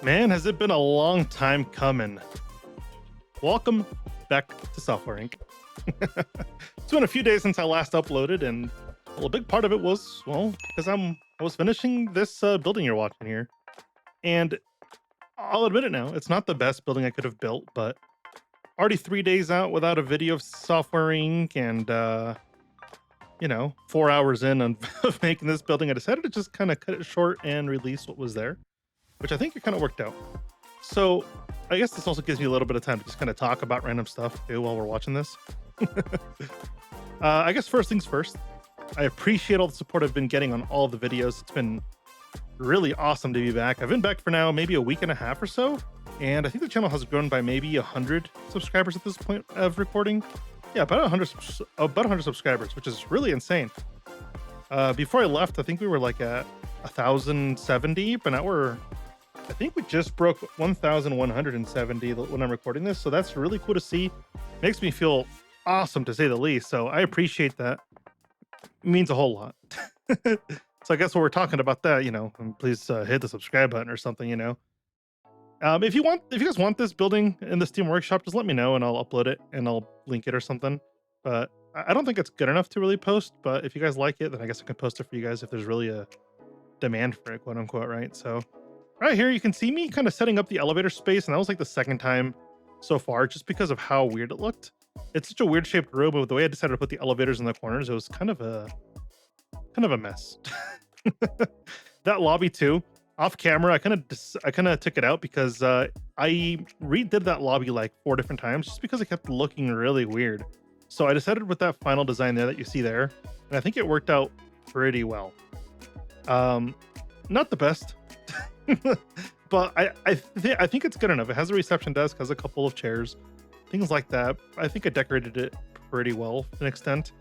Man, has it been a long time coming. Welcome back to Software Inc. It's been a few days since I last uploaded, and well, a big part of it was, well, because I was finishing this building you're watching here. And I'll admit it now, it's not the best building I could have built, but already 3 days out without a video of Software Inc. and 4 hours in of making this building, I decided to just kind of cut it short and release what was there, which I think it kind of worked out. So I guess this also gives me a little bit of time to just kind of talk about random stuff too while we're watching this. I guess first things first, I appreciate all the support I've been getting on all the videos. It's been really awesome to be back. I've been back for now maybe a week and a half or so, and I think the channel has grown by maybe 100 subscribers at this point of recording. Yeah, about 100 subscribers, which is really insane. Before I left, I think we were like at 1,070, but now I think we just broke 1,170 when I'm recording this. So that's really cool to see. Makes me feel awesome to say the least. So I appreciate that. It means a whole lot. So I guess when we're talking about that, please hit the subscribe button or something, if you guys want this building in the Steam Workshop, just let me know and I'll upload it and I'll link it or something. But I don't think it's good enough to really post, but if you guys like it, then I guess I can post it for you guys if there's really a demand for it, quote unquote, right? So right here, you can see me kind of setting up the elevator space, and that was like the second time so far, just because of how weird it looked. It's such a weird shaped room, but the way I decided to put the elevators in the corners, it was kind of a mess. That lobby too, off camera, I kind of took it out because I redid that lobby like 4 different times just because it kept looking really weird. So I decided with that final design there that you see there, and I think it worked out pretty well. Not the best. But I think it's good enough. It has a reception desk, has a couple of chairs, things like that. I think I decorated it pretty well to an extent.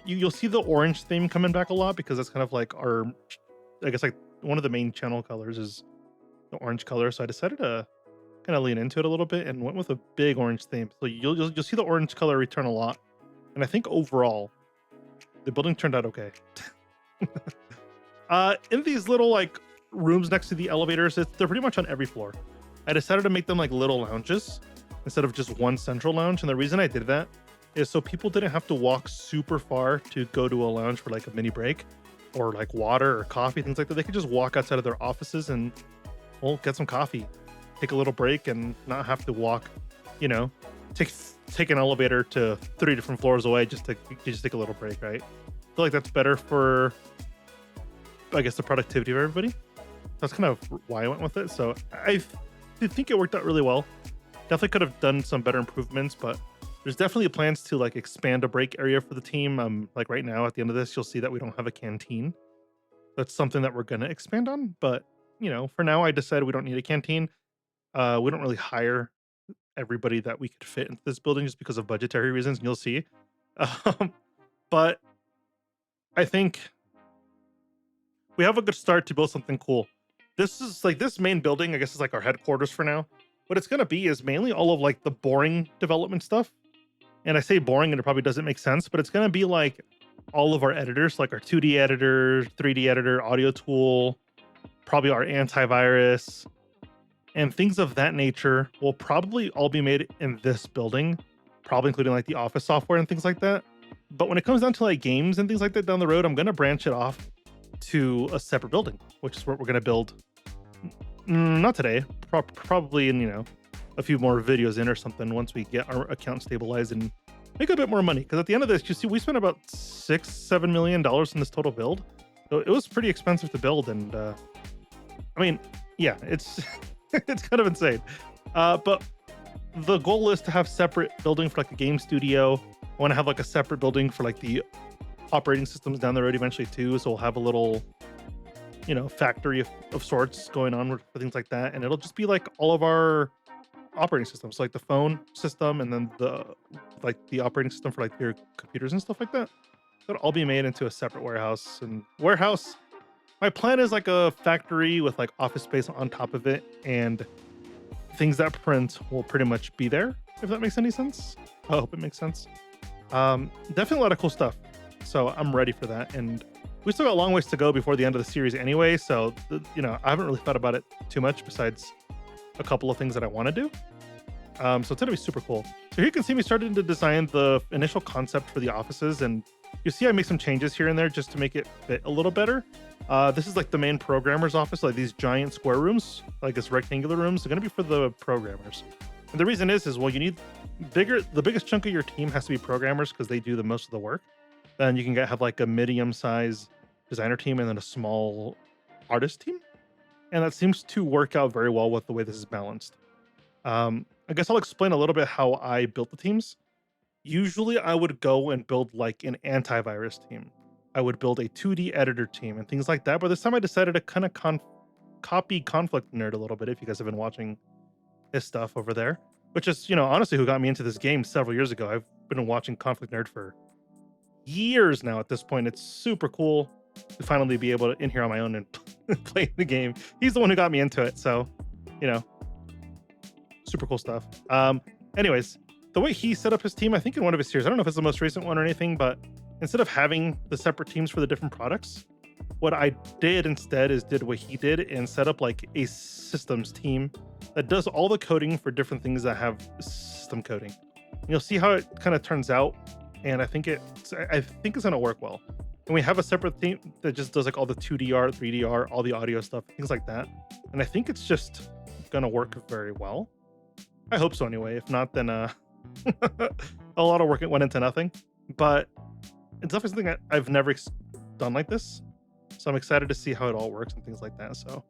You'll see the orange theme coming back a lot because that's kind of like I guess like one of the main channel colors is the orange color. So I decided to kind of lean into it a little bit and went with a big orange theme. So you'll see the orange color return a lot. And I think overall, the building turned out okay. In these little like rooms next to the elevators, they're pretty much on every floor. I decided to make them like little lounges instead of just one central lounge, and the reason I did that is so people didn't have to walk super far to go to a lounge for like a mini break or like water or coffee, things like that. They could just walk outside of their offices and get some coffee, take a little break, and not have to walk, take an elevator to 3 different floors away just to take a little break, right? I feel like that's better for, I guess, the productivity of everybody. That's kind of why I went with it. So I think it worked out really well. Definitely could have done some better improvements, but there's definitely plans to like expand a break area for the team. Like right now at the end of this, you'll see that we don't have a canteen. That's something that we're going to expand on. But, for now, I decided we don't need a canteen. We don't really hire everybody that we could fit into this building just because of budgetary reasons. And you'll see. But I think we have a good start to build something cool. This is like this main building, I guess, is like our headquarters for now. What it's going to be is mainly all of like the boring development stuff. And I say boring and it probably doesn't make sense, but it's going to be like all of our editors, like our 2D editor, 3D editor, audio tool, probably our antivirus, and things of that nature will probably all be made in this building, probably including like the office software and things like that. But when it comes down to like games and things like that down the road, I'm going to branch it off to a separate building, which is what we're going to build. Not today, probably in, a few more videos in or something once we get our account stabilized and make a bit more money. Because at the end of this, you see, we spent about $6-7 million in this total build. So it was pretty expensive to build. And I mean, yeah, it's it's kind of insane. But the goal is to have separate building for like a game studio. I want to have like a separate building for like the operating systems down the road eventually too. So we'll have a little, factory of sorts going on with things like that. And it'll just be like all of our operating systems, so like the phone system and then the operating system for like your computers and stuff like that. That'll all be made into a separate warehouse. And my plan is like a factory with like office space on top of it, and things that print will pretty much be there, if that makes any sense. I hope it makes sense. Definitely a lot of cool stuff. so I'm ready for that. And we still got a long ways to go before the end of the series anyway. So I haven't really thought about it too much besides a couple of things that I want to do. So it's gonna be super cool. So here you can see me starting to design the initial concept for the offices, and you see I make some changes here and there just to make it fit a little better. This is like the main programmer's office, like these giant square rooms, like this rectangular rooms, are gonna be for the programmers. And the reason is well, you need the biggest chunk of your team has to be programmers because they do the most of the work. Then you can have like a medium size designer team and then a small artist team. And that seems to work out very well with the way this is balanced. I guess I'll explain a little bit how I built the teams. Usually I would go and build like an antivirus team. I would build a 2D editor team and things like that. But this time I decided to kind of copy Conflict Nerd a little bit, if you guys have been watching his stuff over there, which is, honestly who got me into this game several years ago. I've been watching Conflict Nerd for years now at this point. It's super cool to finally be able to in here on my own and play the game. He's the one who got me into it. So, super cool stuff. Anyways, the way he set up his team, I think in one of his series, I don't know if it's the most recent one or anything, but instead of having the separate teams for the different products, what I did instead is did what he did and set up like a systems team that does all the coding for different things that have system coding. And you'll see how it kind of turns out, and I think it's gonna work well. And we have a separate team that just does like all the 2DR, 3DR, all the audio stuff, things like that. And I think it's just gonna work very well. I hope so anyway. If not, then a lot of work went into nothing. But it's definitely something I've never done like this. So I'm excited to see how it all works and things like that. So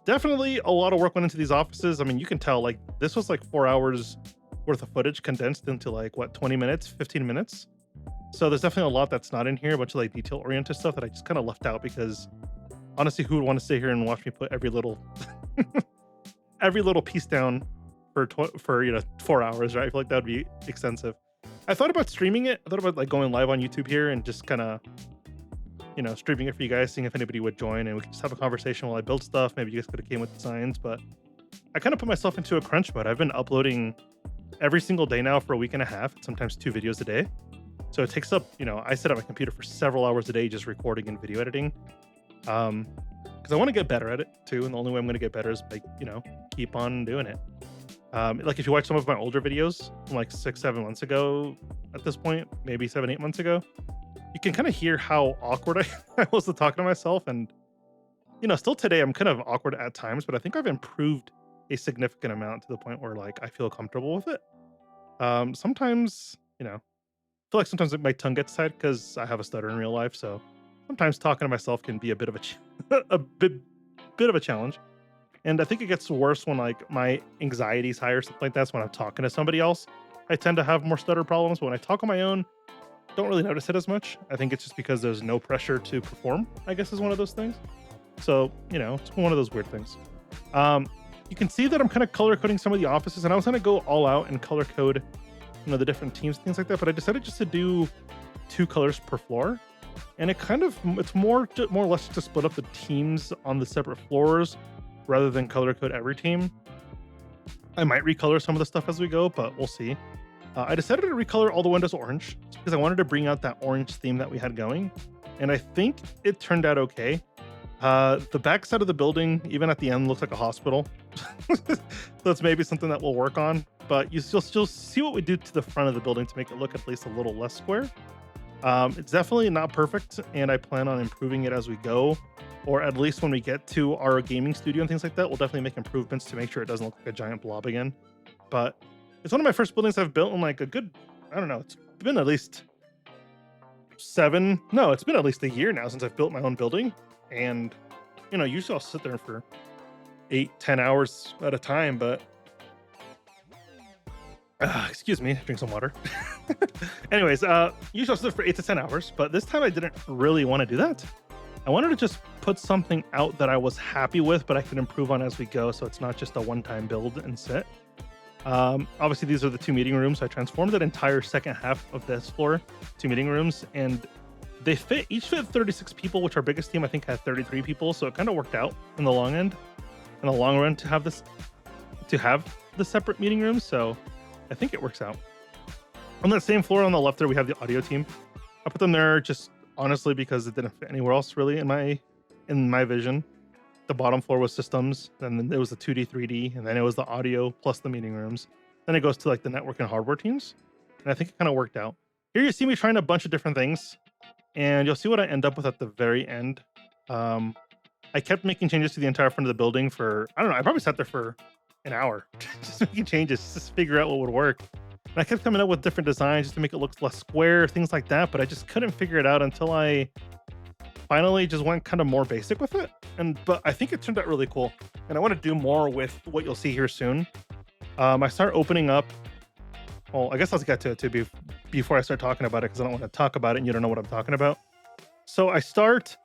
definitely a lot of work went into these offices. I mean, you can tell like this was like 4 hours worth of footage condensed into like 20 minutes, 15 minutes. So there's definitely a lot that's not in here, a bunch of like detail oriented stuff that I just kind of left out because honestly, who would want to sit here and watch me put every little piece down for 4 hours, right? I feel like that would be extensive. I thought about streaming it. I thought about like going live on YouTube here and just kind of, streaming it for you guys, seeing if anybody would join and we could just have a conversation while I build stuff. Maybe you guys could have came with designs, but I kind of put myself into a crunch mode. I've been uploading every single day now for a week and a half, sometimes 2 videos a day. So it takes up, I sit at my computer for several hours a day just recording and video editing. Because I want to get better at it too. And the only way I'm going to get better is by, keep on doing it. Like if you watch some of my older videos from like 6-7 months ago at this point, maybe 7-8 months ago, you can kind of hear how awkward I was to talking to myself. And, still today I'm kind of awkward at times, but I think I've improved a significant amount to the point where like I feel comfortable with it. Sometimes, I feel like sometimes my tongue gets tied because I have a stutter in real life. So sometimes talking to myself can be a bit of a bit of a challenge. And I think it gets worse when like my anxiety is high or something like that. So when I'm talking to somebody else, I tend to have more stutter problems. But when I talk on my own, don't really notice it as much. I think it's just because there's no pressure to perform, I guess is one of those things. So, it's one of those weird things. You can see that I'm kind of color coding some of the offices, and I was going to go all out and color code, the different teams, things like that. But I decided just to do 2 colors per floor. And it's more or less to split up the teams on the separate floors rather than color code every team. I might recolor some of the stuff as we go, but we'll see. I decided to recolor all the windows orange because I wanted to bring out that orange theme that we had going. And I think it turned out okay. The back side of the building, even at the end, looks like a hospital. So that's maybe something that we'll work on. But you'll still see what we do to the front of the building to make it look at least a little less square. It's definitely not perfect, and I plan on improving it as we go. Or at least when we get to our gaming studio and things like that, we'll definitely make improvements to make sure it doesn't look like a giant blob again. But it's one of my first buildings I've built in like a good, I don't know, it's been at least it's been at least a year now since I've built my own building. And, usually I'll sit there for 8-10 hours at a time, but excuse me, drink some water. Anyways, usually I'll sit there for 8 to 10 hours, but this time I didn't really want to do that. I wanted to just put something out that I was happy with, but I could improve on as we go. So it's not just a one-time build and sit. Obviously these are the 2 meeting rooms. So I transformed that entire second half of this floor to meeting rooms, and they each fit 36 people, which our biggest team I think had 33 people. So it kind of worked out in the long run to have the separate meeting rooms. So I think it works out. On that same floor on the left there, we have the audio team. I put them there just honestly because it didn't fit anywhere else really in my vision. The bottom floor was systems, and then it was the 2D, 3D, and then it was the audio plus the meeting rooms. Then it goes to like the network and hardware teams. And I think it kind of worked out. Here you see me trying a bunch of different things, and you'll see what I end up with at the very end. Um, I kept making changes to the entire front of the building for, I don't know, I probably sat there for an hour just making changes, just to figure out what would work. And I kept coming up with different designs just to make it look less square, things like that, but I just couldn't figure it out until I finally just went kind of more basic with it. But I think it turned out really cool. And I want to do more with what you'll see here soon. I start opening up. Well, I guess let's get to it too before I start talking about it, because I don't want to talk about it and you don't know what I'm talking about. So I start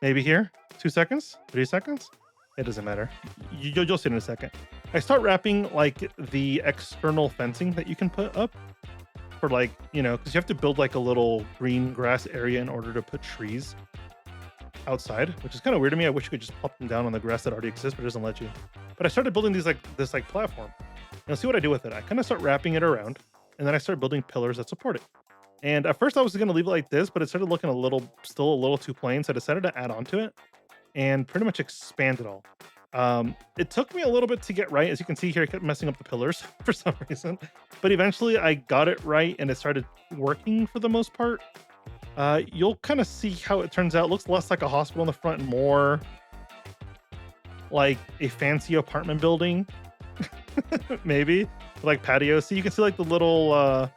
maybe here, 2 seconds, 3 seconds. It doesn't matter. You'll see it in a second. I start wrapping like the external fencing that you can put up for like, because you have to build like a little green grass area in order to put trees outside, which is kind of weird to me. I wish you could just pop them down on the grass that already exists, but it doesn't let you. But I started building these this platform. Now see what I do with it. I kind of start wrapping it around, and then I start building pillars that support it. And at first I was going to leave it like this, but it started looking still a little too plain. So I decided to add on to it and pretty much expand it all. It took me a little bit to get right. As you can see here, I kept messing up the pillars for some reason, but eventually I got it right and it started working for the most part. You'll kind of see how it turns out. It looks less like a hospital in the front and more like a fancy apartment building, maybe like patio. So you can see like the little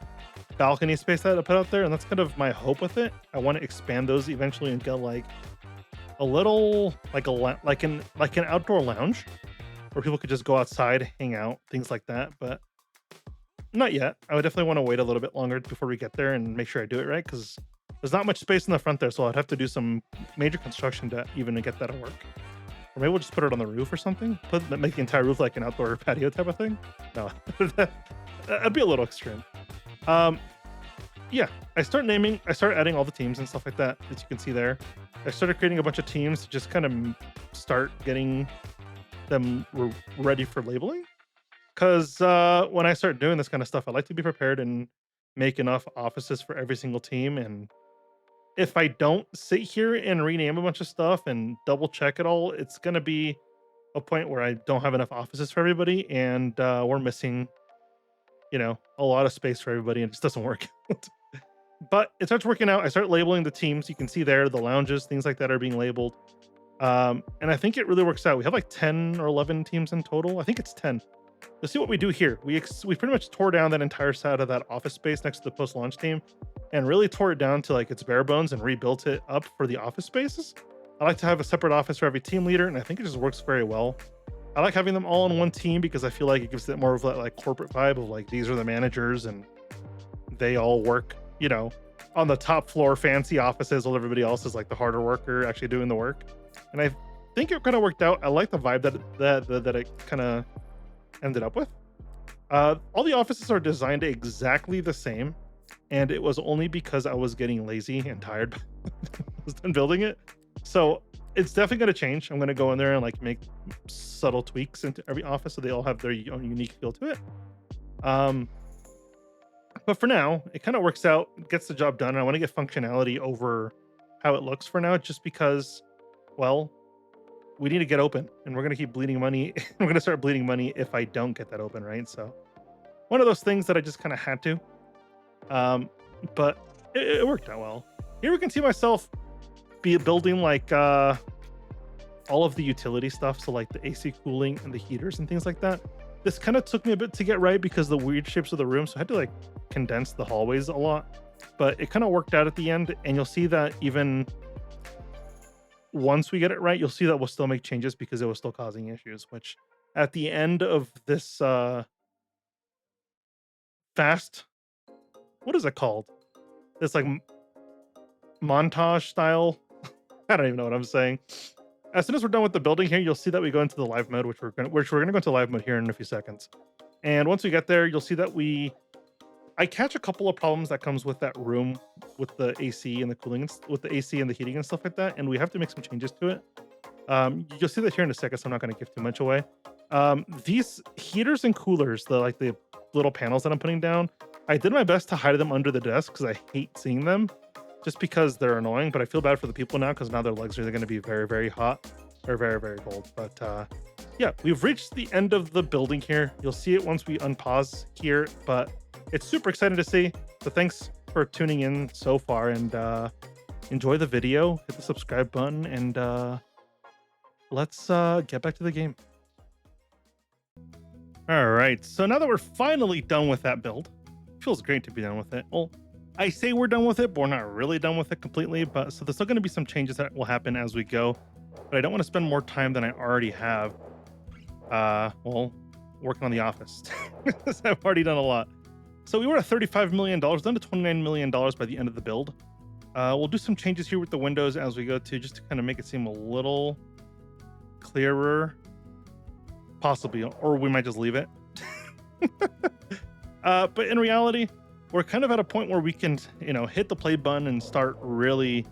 balcony space that I put out there, and that's kind of my hope with it. I want to expand those eventually and get like a little like an outdoor lounge where people could just go outside, hang out, things like that. But not yet. I would definitely want to wait a little bit longer before we get there and make sure I do it right, because there's not much space in the front there, so I'd have to do some major construction to even get that to work. Or maybe we'll just put it on the roof or something. Make the entire roof like an outdoor patio type of thing. No, that'd be a little extreme. Yeah, I started adding all the teams and stuff like that, as you can see there. I started creating a bunch of teams to just kind of start getting them ready for labeling. Because when I start doing this kind of stuff, I like to be prepared and make enough offices for every single team. And if I don't sit here and rename a bunch of stuff and double check it all, it's going to be a point where I don't have enough offices for everybody, and we're missing, a lot of space for everybody, and it just doesn't work. But it starts working out. I start labeling the teams. You can see there the lounges, things like that are being labeled. And I think it really works out. We have like 10 or 11 teams in total. I think it's 10. Let's see what we do here. We pretty much tore down that entire side of that office space next to the post-launch team and really tore it down to like its bare bones and rebuilt it up for the office spaces. I like to have a separate office for every team leader, and I think it just works very well. I like having them all in one team because I feel like it gives it more of that like corporate vibe of like these are the managers and they all work, on the top floor fancy offices while everybody else is like the harder worker actually doing the work. And I think it kind of worked out. I like the vibe that it kind of ended up with. All the offices are designed exactly the same, and it was only because I was getting lazy and tired I was done building it. So it's definitely going to change. I'm going to go in there and like make subtle tweaks into every office so they all have their own unique feel to it. But for now, it kind of works out, gets the job done. And I want to get functionality over how it looks for now, just because, well, we need to get open, and we're going to keep bleeding money. We're going to start bleeding money if I don't get that open, right? So one of those things that I just kind of had to. But it worked out well. Here we can see myself building like all of the utility stuff. So like the AC cooling and the heaters and things like that. This kind of took me a bit to get right because the weird shapes of the room. So I had to like condense the hallways a lot, but it kind of worked out at the end. And you'll see that even once we get it right, you'll see that we'll still make changes because it was still causing issues, which at the end of this what is it called? This like montage style. I don't even know what I'm saying. As soon as we're done with the building here, you'll see that we go into the live mode, which we're gonna go into live mode here in a few seconds. And once we get there, you'll see that I catch a couple of problems that comes with that room with the AC and the cooling, with the AC and the heating and stuff like that, and we have to make some changes to it. You'll see that here in a second, so I'm not going to give too much away. These heaters and coolers, the little panels that I'm putting down, I did my best to hide them under the desk because I hate seeing them. just because they're annoying, but I feel bad for the people now because now their legs are going to be very, very hot or very, very cold. But yeah, we've reached the end of the building here. You'll see it once we unpause here, but it's super exciting to see. So thanks for tuning in so far, and enjoy the video, hit the subscribe button, and let's get back to the game. All right, so now that we're finally done with that build, feels great to be done with it. Well, I say we're done with it, but we're not really done with it completely. But so there's still going to be some changes that will happen as we go, but I don't want to spend more time than I already have. Well, working on the office. I've already done a lot. So we were at $35 million, down to $29 million by the end of the build. We'll do some changes here with the windows as we go to, just to kind of make it seem a little clearer, possibly, or we might just leave it. But in reality, we're kind of at a point where we can, hit the play button and start really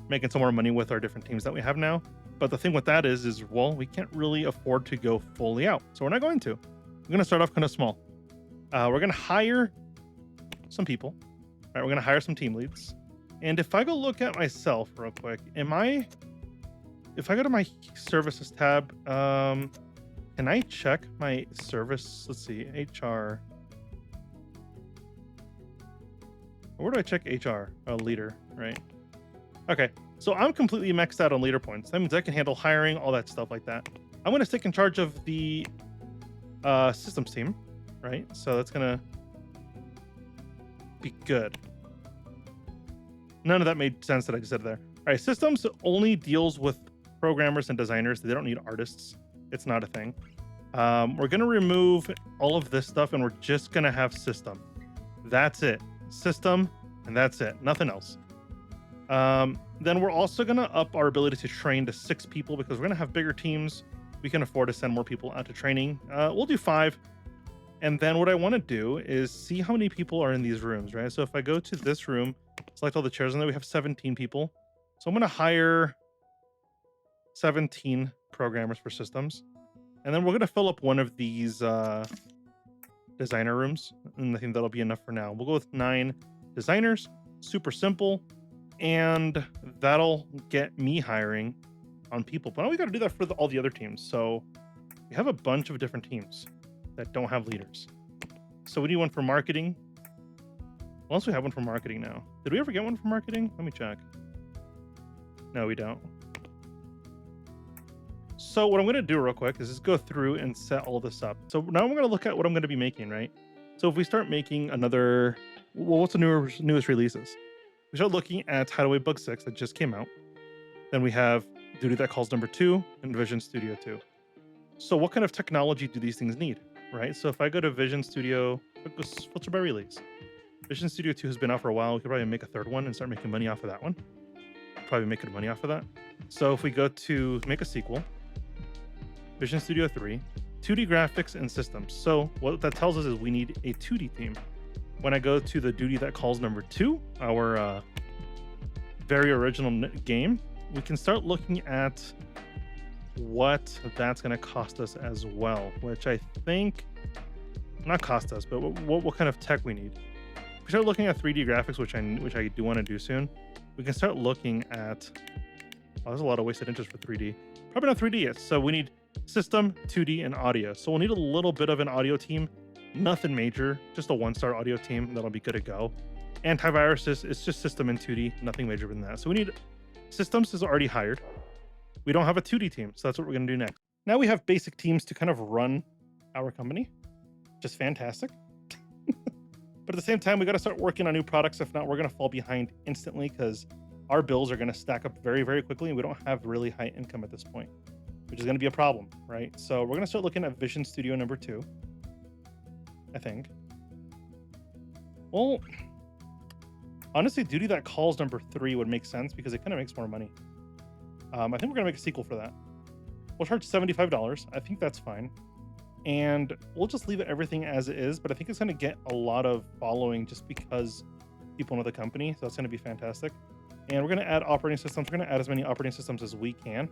making some more money with our different teams that we have now. But the thing with that is well, we can't really afford to go fully out. So we're not going to. We're going to start off kind of small. We're going to hire some people. All right, we're going to hire some team leads. And if I go look at myself real quick, if I go to my services tab, can I check my service? Let's see, HR. Where do I check HR? Leader, right? Okay, so I'm completely maxed out on leader points. That means I can handle hiring, all that stuff like that. I'm going to take in charge of the systems team, right? So that's going to be good. None of that made sense that I just said there. All right, systems only deals with programmers and designers. They don't need artists. It's not a thing. We're going to remove all of this stuff, and we're just going to have system. That's it. System, and that's it. Nothing else. Then we're also going to up our ability to train to 6 people because we're going to have bigger teams. We can afford to send more people out to training. We'll do 5. And then what I want to do is see how many people are in these rooms, right? So if I go to this room, select all the chairs, and then we have 17 people. So I'm going to hire 17 programmers for systems. And then we're going to fill up one of these designer rooms. And I think that'll be enough for now. We'll go with 9 designers. Super simple. And that'll get me hiring on people. But now we got to do that for all the other teams. So we have a bunch of different teams that don't have leaders. So we need one for marketing. Unless we have one for marketing now. Did we ever get one for marketing? Let me check. No, we don't. So what I'm going to do real quick is just go through and set all this up. So now I'm going to look at what I'm going to be making, right? So if we start making another, well, what's the newest releases? We start looking at Hideout Bug 6 that just came out. Then we have Duty That Calls number 2 and Vision Studio 2. So what kind of technology do these things need, right? So if I go to Vision Studio, filter by release. Vision Studio 2 has been out for a while. We could probably make a third one and start making money off of that one. Probably make good money off of that. So if we go to make a sequel, Vision Studio 3, 2D graphics and systems. So what that tells us is we need a 2D theme. When I go to the Duty That Calls number 2, our very original game, we can start looking at what that's going to cost us as well, which I think, not cost us, but what kind of tech we need. If we start looking at 3D graphics, which I do want to do soon, we can start looking at, oh, there's a lot of wasted interest for 3D. Probably not 3D yet. So we need system, 2D, and audio. So we'll need a little bit of an audio team. Nothing major, just a 1-star audio team. That'll be good to go. Antiviruses, it's just system and 2D, nothing major than that. So we need systems is already hired. We don't have a 2D team, so that's what we're going to do next. Now we have basic teams to kind of run our company. Just fantastic. But at the same time, we got to start working on new products. If not, we're going to fall behind instantly because our bills are going to stack up very, very quickly, and we don't have really high income at this point, which is going to be a problem, right? So we're going to start looking at Vision Studio number 2, I think. Well, honestly, Duty That Calls number 3 would make sense because it kind of makes more money. I think we're going to make a sequel for that. We'll charge $75. I think that's fine. And we'll just leave everything as it is, but I think it's going to get a lot of following just because people know the company. So that's going to be fantastic. And we're going to add operating systems. We're going to add as many operating systems as we can.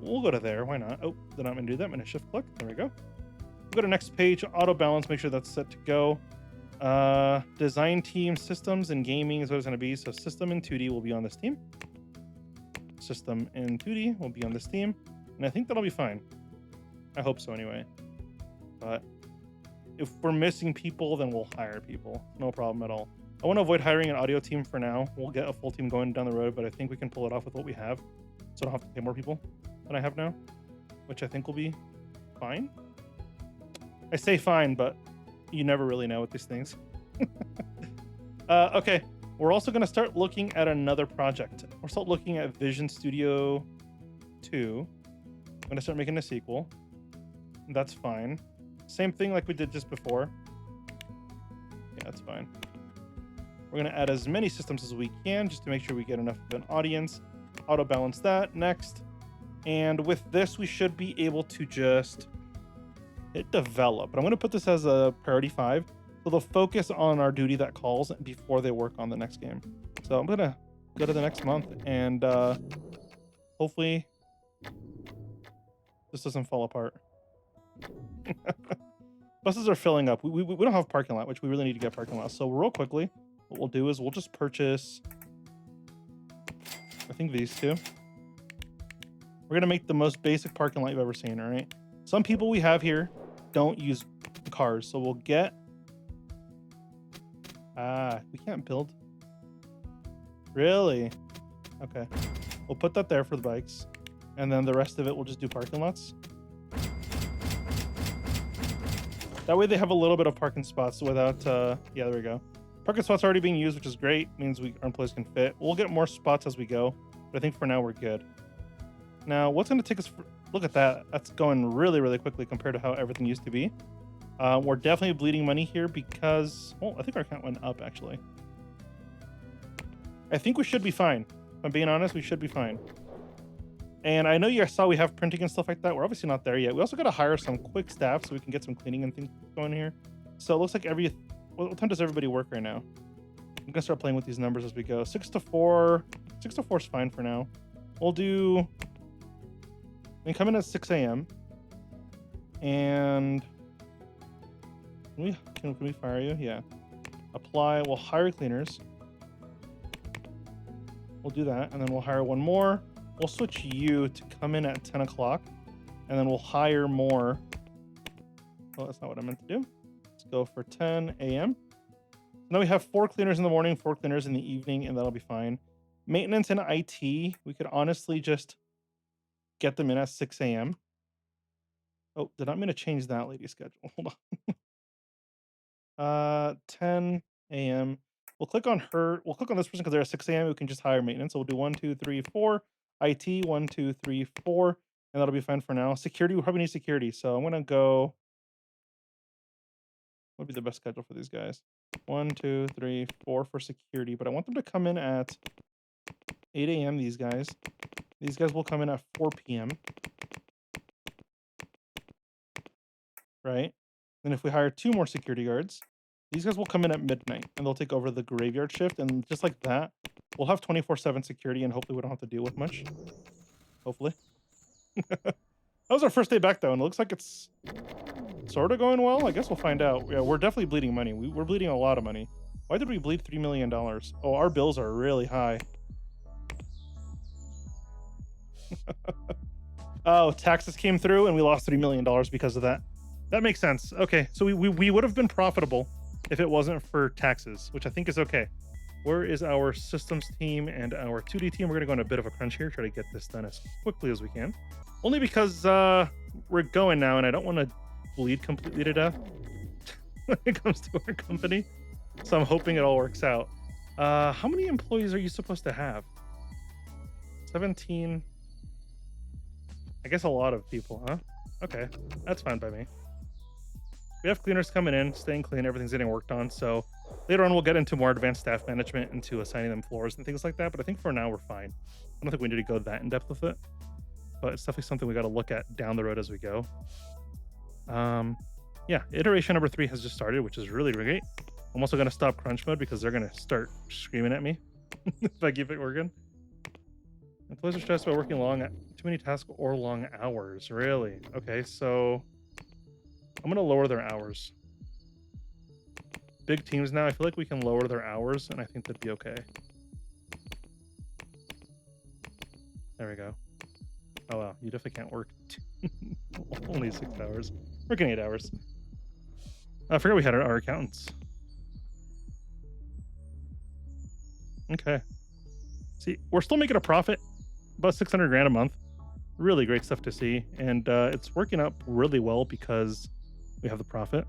We'll go to there. Why not? Oh, then I'm going to do that. I'm going to shift click. There we go. We'll go to next page, auto balance, make sure that's set to go. Design team, systems, and gaming is what it's going to be. So system and 2D will be on this team. System and 2D will be on this team. And I think that'll be fine. I hope so anyway. But if we're missing people, then we'll hire people. No problem at all. I want to avoid hiring an audio team for now. We'll get a full team going down the road, but I think we can pull it off with what we have. So I don't have to pay more people than I have now, which I think will be fine. I say fine, but you never really know with these things. Okay, we're also going to start looking at another project. We're start looking at Vision Studio 2. I'm going to start making a sequel. That's fine. Same thing like we did just before. Yeah, that's fine. We're going to add as many systems as we can just to make sure we get enough of an audience. Auto balance that next. And with this, we should be able to just hit develop. But I'm going to put this as a priority 5. So they'll focus on our duty that calls before they work on the next game. So I'm going to go to the next month and hopefully this doesn't fall apart. Buses are filling up. We don't have parking lot, which we really need to get parking lot. So real quickly, what we'll do is we'll just purchase, I think these two. We're going to make the most basic parking lot you've ever seen, all right? Some people we have here don't use cars, so we'll get... we can't build. Really? Okay. We'll put that there for the bikes. And then the rest of it, we'll just do parking lots. That way they have a little bit of parking spots without... yeah, there we go. Parking spots are already being used, which is great. Means our employees can fit. We'll get more spots as we go. But I think for now, we're good. Now, what's going to take us... Look at that. That's going really, really quickly compared to how everything used to be. We're definitely bleeding money here because... Well, I think our account went up, actually. I think we should be fine. If I'm being honest, we should be fine. And I know you guys saw we have printing and stuff like that. We're obviously not there yet. We also got to hire some quick staff so we can get some cleaning and things going here. So it looks like what time does everybody work right now? I'm going to start playing with these numbers as we go. 6 to 4. 6 to 4 is fine for now. We'll do... We come in at 6 a.m. And... Can we fire you? Yeah. Apply. We'll hire cleaners. We'll do that. And then we'll hire one more. We'll switch you to come in at 10 o'clock. And then we'll hire more. Oh, that's not what I meant to do. Let's go for 10 a.m. Now we have 4 cleaners in the morning, 4 cleaners in the evening, and that'll be fine. Maintenance and IT, we could honestly just get them in at 6 a.m. Oh, did I mean to change that lady's schedule? Hold on. 10 a.m. We'll click on her. We'll click on this person because they're at 6 a.m. We can just hire maintenance. So we'll do 1, 2, 3, 4. IT, 1, 2, 3, 4. And that'll be fine for now. Security, we probably need security. So I'm going to go. What would be the best schedule for these guys? 1, 2, 3, 4 for security. But I want them to come in at 8 a.m. These guys. These guys will come in at 4 p.m. Right? Then if we hire 2 more security guards, these guys will come in at midnight and they'll take over the graveyard shift. And just like that, we'll have 24/7 security and hopefully we don't have to deal with much. Hopefully. That was our first day back though, and it looks like it's sort of going well. I guess we'll find out. Yeah, we're definitely bleeding money. We're bleeding a lot of money. Why did we bleed $3 million? Oh, our bills are really high. Oh, taxes came through and we lost $3 million because of that. That makes sense. Okay, so we would have been profitable if it wasn't for taxes, which I think is okay. Where is our systems team and our 2D team? We're going to go on a bit of a crunch here, try to get this done as quickly as we can. Only because we're going now and I don't want to bleed completely to death when it comes to our company. So I'm hoping it all works out. How many employees are you supposed to have? 17. I guess a lot of people, huh? Okay, that's fine by me. We have cleaners coming in, staying clean, everything's getting worked on. So later on, we'll get into more advanced staff management, into assigning them floors and things like that. But I think for now, we're fine. I don't think we need to go that in depth with it. But it's definitely something we got to look at down the road as we go. Yeah, iteration number 3 has just started, which is really, really great. I'm also going to stop crunch mode because they're going to start screaming at me if I keep it working. Employees are stressed by working too many tasks or long hours. Really? Okay, so I'm going to lower their hours. big teams now, I feel like we can lower their hours, and I think that'd be okay. There we go. Oh wow, you definitely can't work only 6 hours. Working 8 hours. I forgot we had our accountants. Okay. See, we're still making a profit, about 600 grand a month. Really great stuff to see, and it's working out really well because we have the profit.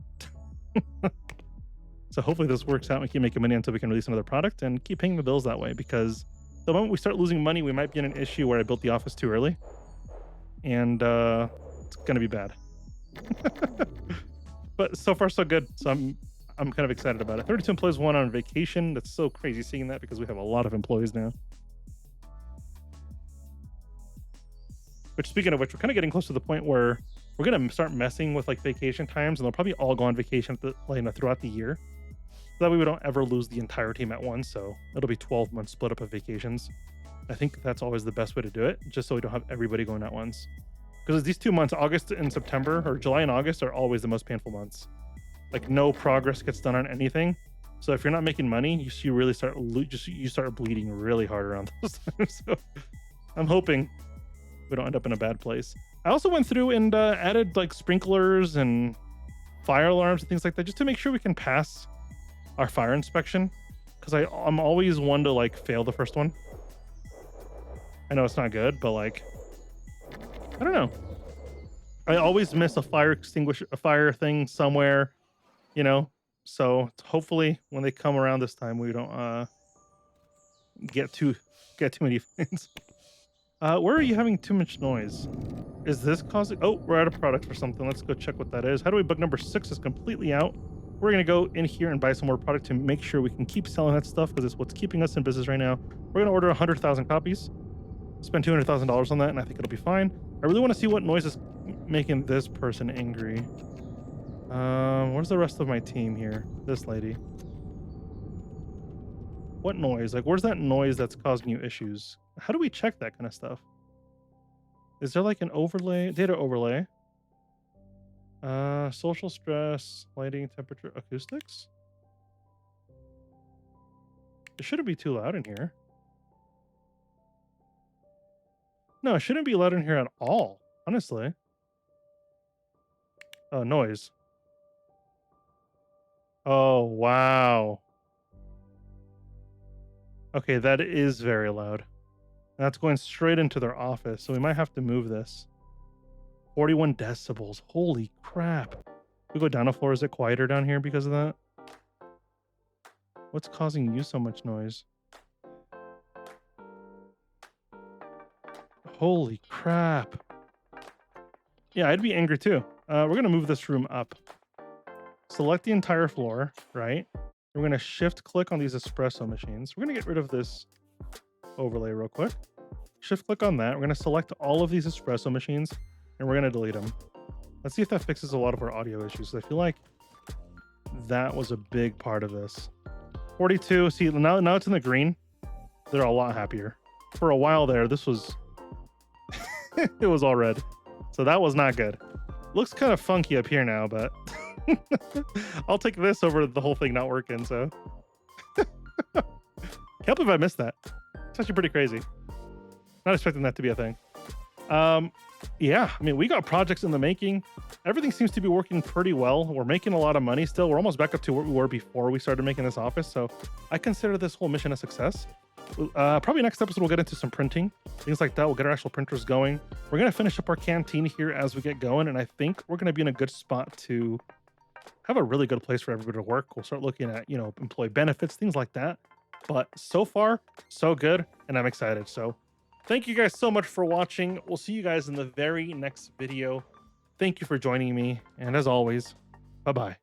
So hopefully this works out and we keep making money until we can release another product and keep paying the bills that way, because the moment we start losing money, we might be in an issue where I built the office too early, and it's gonna be bad. But so far so good. So I'm kind of excited about it. 32 employees, one on vacation. That's so crazy seeing that because we have a lot of employees now. Which, speaking of which, we're kind of getting close to the point where we're gonna start messing with like vacation times, and they'll probably all go on vacation throughout the year. So that way we don't ever lose the entire team at once. So it'll be 12 months split up of vacations. I think that's always the best way to do it, just so we don't have everybody going at once. Because these 2 months, August and September, or July and August, are always the most painful months. Like no progress gets done on anything. So if you're not making money, you really start bleeding really hard around those times. So I'm hoping we don't end up in a bad place. I also went through and added like sprinklers and fire alarms and things like that, just to make sure we can pass our fire inspection. Because I'm always one to like fail the first one. I know it's not good, but like, I don't know. I always miss a fire thing somewhere, you know. So hopefully when they come around this time, we don't get too many things. Where are you having too much noise? Is this causing? Oh, we're out of product for something. Let's go check what that is. How do we bug number 6 is completely out. We're gonna go in here and buy some more product to make sure we can keep selling that stuff, because it's what's keeping us in business right now. We're gonna order 100,000 copies, spend $200,000 on that, and I think it'll be fine. I really want to see what noise is making this person angry. Where's the rest of my team here? This lady. What noise? Like, where's that noise that's causing you issues? How do we check that kind of stuff? Is there like an overlay, data overlay? Social stress, lighting, temperature, acoustics? It shouldn't be too loud in here. No, it shouldn't be loud in here at all, honestly. Oh, noise. Oh, wow. Okay, that is very loud. That's going straight into their office, so we might have to move this. 41 decibels. Holy crap. We go down a floor, is it quieter down here because of that? What's causing you so much noise? Holy crap. Yeah, I'd be angry too. We're going to move this room up. Select the entire floor, right? We're going to shift click on these espresso machines. We're going to get rid of this overlay real quick. Shift click on that. We're going to select all of these espresso machines and we're going to delete them. Let's see if that fixes a lot of our audio issues. I feel like that was a big part of this. 42. See, now it's in the green. They're a lot happier. For a while there, this was it was all red. So that was not good. Looks kind of funky up here now, but I'll take this over the whole thing not working. So can't believe I missed that. It's actually pretty crazy. Not expecting that to be a thing. Yeah, I mean, we got projects in the making. Everything seems to be working pretty well. We're making a lot of money still. We're almost back up to where we were before we started making this office. So I consider this whole mission a success. Probably next episode, we'll get into some printing, things like that. We'll get our actual printers going. We're going to finish up our canteen here as we get going. And I think we're going to be in a good spot to have a really good place for everybody to work. We'll start looking at, you know, employee benefits, things like that. But so far, so good. And I'm excited. So thank you guys so much for watching. We'll see you guys in the very next video. Thank you for joining me. And as always, bye-bye.